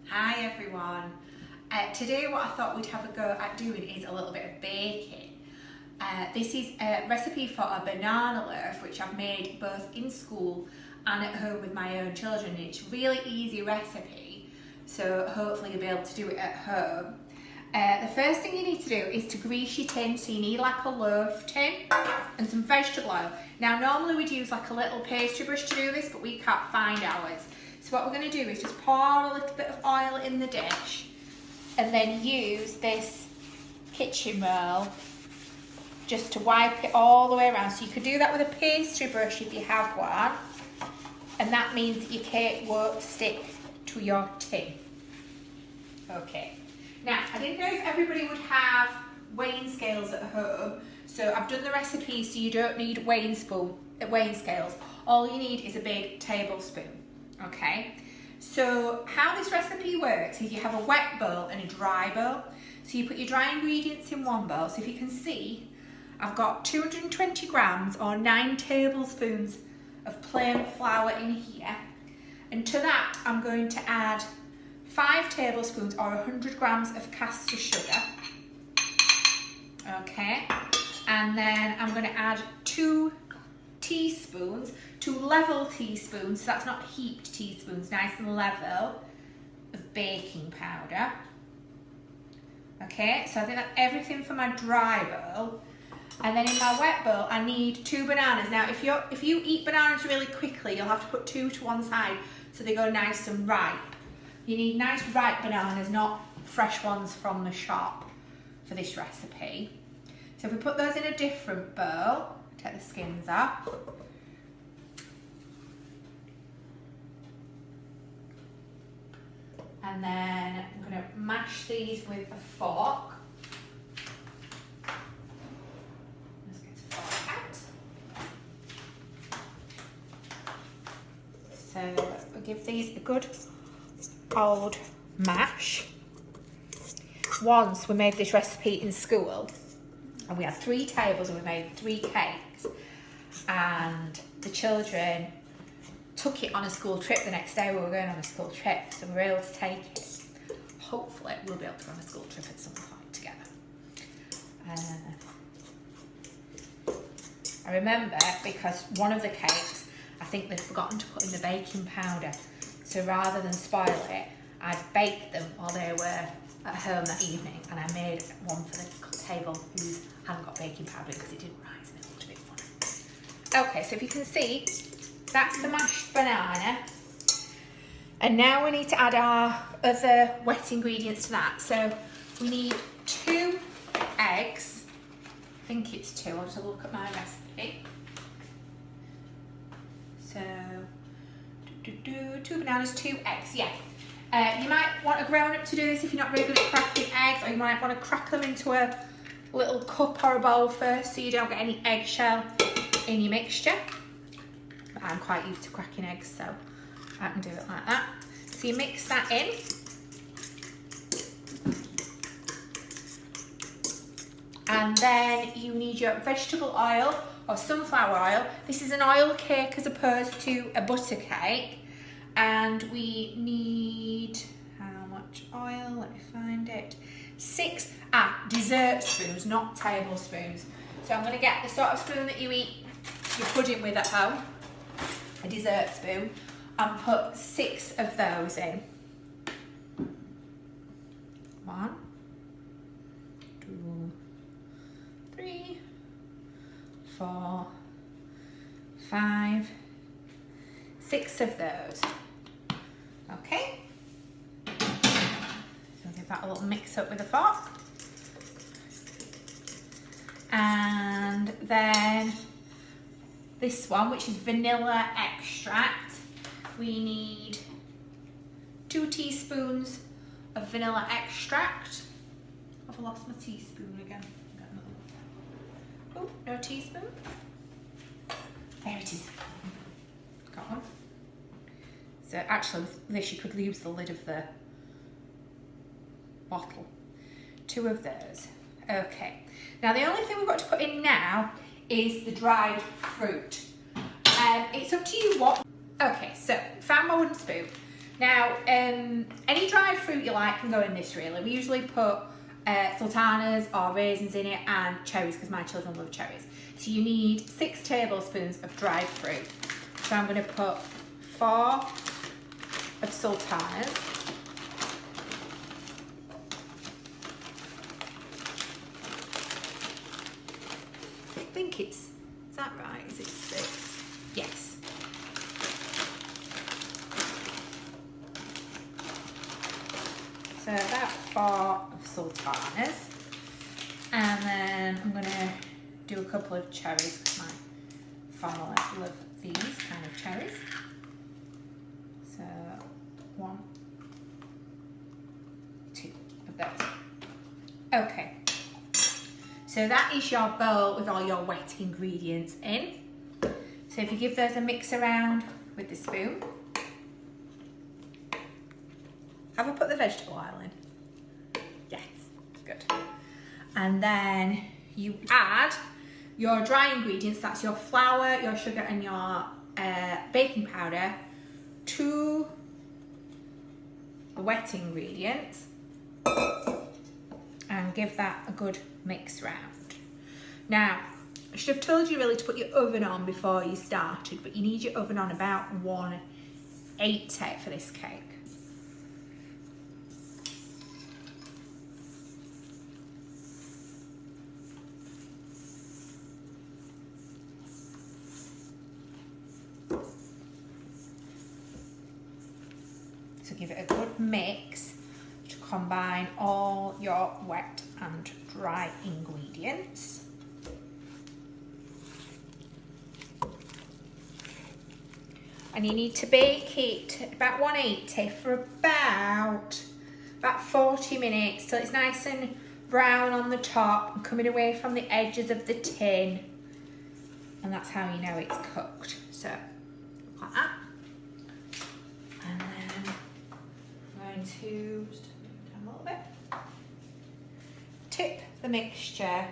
Hi everyone. Today what I thought we'd have a go at doing is a little bit of baking. This is a recipe for a banana loaf which I've made both in school and at home with my own children. It's a really easy recipe, so hopefully you'll be able to do it at home. The first thing you need to do is to grease your tin, so you need like a loaf tin and some vegetable oil. Now normally we'd use like a little pastry brush to do this, but we can't find ours. So what we're going to do is just pour a little bit of oil in the dish and then use this kitchen roll just to wipe it all the way around. So you could do that with a pastry brush if you have one, and that means that your cake won't stick to your tin. Okay, now I didn't know if everybody would have weighing scales at home, so I've done the recipe so you don't need weighing scales. All you need is a big tablespoon. Okay, so how this recipe works is you have a wet bowl and a dry bowl. So you put your dry ingredients in one bowl. So if you can see, I've got 220 grams or 9 tablespoons of plain flour in here. And to that, I'm going to add 5 tablespoons or 100 grams of caster sugar. Okay, and then I'm going to add 2 level teaspoons, so that's not heaped teaspoons, nice and level, of baking powder. Okay, so I think that's everything for my dry bowl. And then in my wet bowl, I need 2 bananas. Now, if you eat bananas really quickly, you'll have to put 2 to one side so they go nice and ripe. You need nice ripe bananas, not fresh ones from the shop for this recipe. So if we put those in a different bowl, take the skins off. And then I'm going to mash these with a fork. Let's get a fork out. So we'll give these a good old mash. Once we made this recipe in school, and we had 3 tables and we made 3 cakes, and the children took it on a school trip the next day. We were going on a school trip, so we were able to take it. Hopefully we'll be able to go on a school trip at some point together. I remember because one of the cakes, I think they'd forgotten to put in the baking powder, so rather than spoil it, I'd baked them while they were at home that evening, and I made one for the table who hadn't got baking powder because it didn't rise and it looked a bit funny. Okay, so if you can see, that's the mashed banana. And now we need to add our other wet ingredients to that. So we need 2 eggs. I think it's 2, I'll just have a look at my recipe. So, 2 bananas, 2 eggs, yeah. You might want a grown-up to do this if you're not really good at cracking eggs, or you might want to crack them into a little cup or a bowl first so you don't get any eggshell in your mixture. I'm quite used to cracking eggs, so I can do it like that. So you mix that in. And then you need your vegetable oil or sunflower oil. This is an oil cake as opposed to a butter cake. And we need, how much oil? Let me find it. 6 dessert spoons, not tablespoons. So I'm going to get the sort of spoon that you eat your pudding with at home, a dessert spoon, and put 6 of those in. 1, 2, 3, 4, 5, 6 of those. Okay. So give that a little mix up with a fork. And then this one, which is vanilla extract, we need 2 teaspoons of vanilla extract. I've lost my teaspoon again. Oh, no teaspoon. There it is. Got one. So actually with this you could use the lid of the bottle. 2 of those. Okay. Now the only thing we've got to put in now is the dried fruit. It's up to you what. Okay, so found my wooden spoon. Now, any dried fruit you like can go in this really. We usually put sultanas or raisins in it and cherries because my children love cherries. So you need 6 tablespoons of dried fruit. So I'm going to put 4 of sultanas. I think is that right? Is it 6? Yes. So about 4 of sultanas. And then I'm going to do a couple of cherries because my family love these kind of cherries. So 1, 2 of those. Okay. So that is your bowl with all your wet ingredients in. So if you give those a mix around with the spoon. Have I put the vegetable oil in? Yes, good. And then you add your dry ingredients, that's your flour, your sugar and your baking powder, to the wet ingredients and give that a good mix round. Now, I should have told you really to put your oven on before you started, but you need your oven on about 180 for this cake. So give it a good mix to combine all your wet and dry ingredients. And you need to bake it about 180 for about 40 minutes till it's nice and brown on the top and coming away from the edges of the tin. And that's how you know it's cooked. So, like that. And then I'm going to just move it down a little bit. Tip the mixture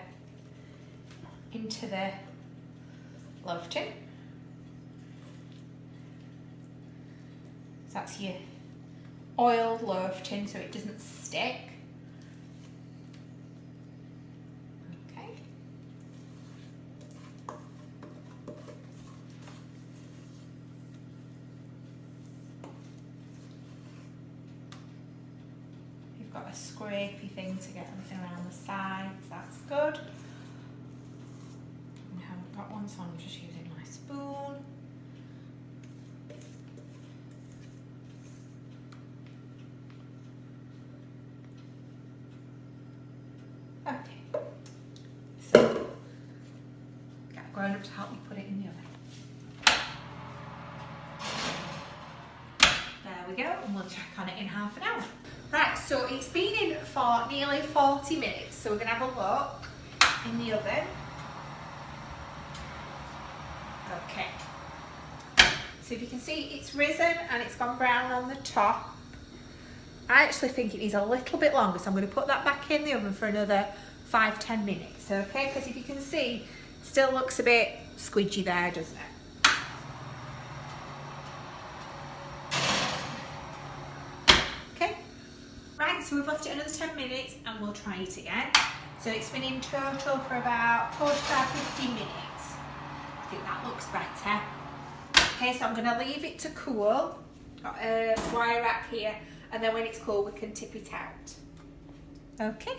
into the loaf tin. So that's your oiled loaf tin so it doesn't stick. Okay. You've got a scrapey thing to get everything around the sides, that's good. I haven't got one, so I'm just using my spoon. Okay, so get a grown up to help me put it in the oven. There we go, and we'll check on it in half an hour. Right, so it's been in for nearly 40 minutes, so we're going to have a look in the oven. Okay, so if you can see it's risen and it's gone brown on the top. I actually think it needs a little bit longer, so I'm going to put that back in the oven for another 5-10 minutes, okay? Because if you can see, it still looks a bit squidgy there, doesn't it? Okay, right, so we've left it another 10 minutes and we'll try it again. So it's been in total for about 45-50 minutes. I think that looks better. Okay, so I'm going to leave it to cool. Got a wire wrap here. And then when it's cool, we can tip it out. Okay.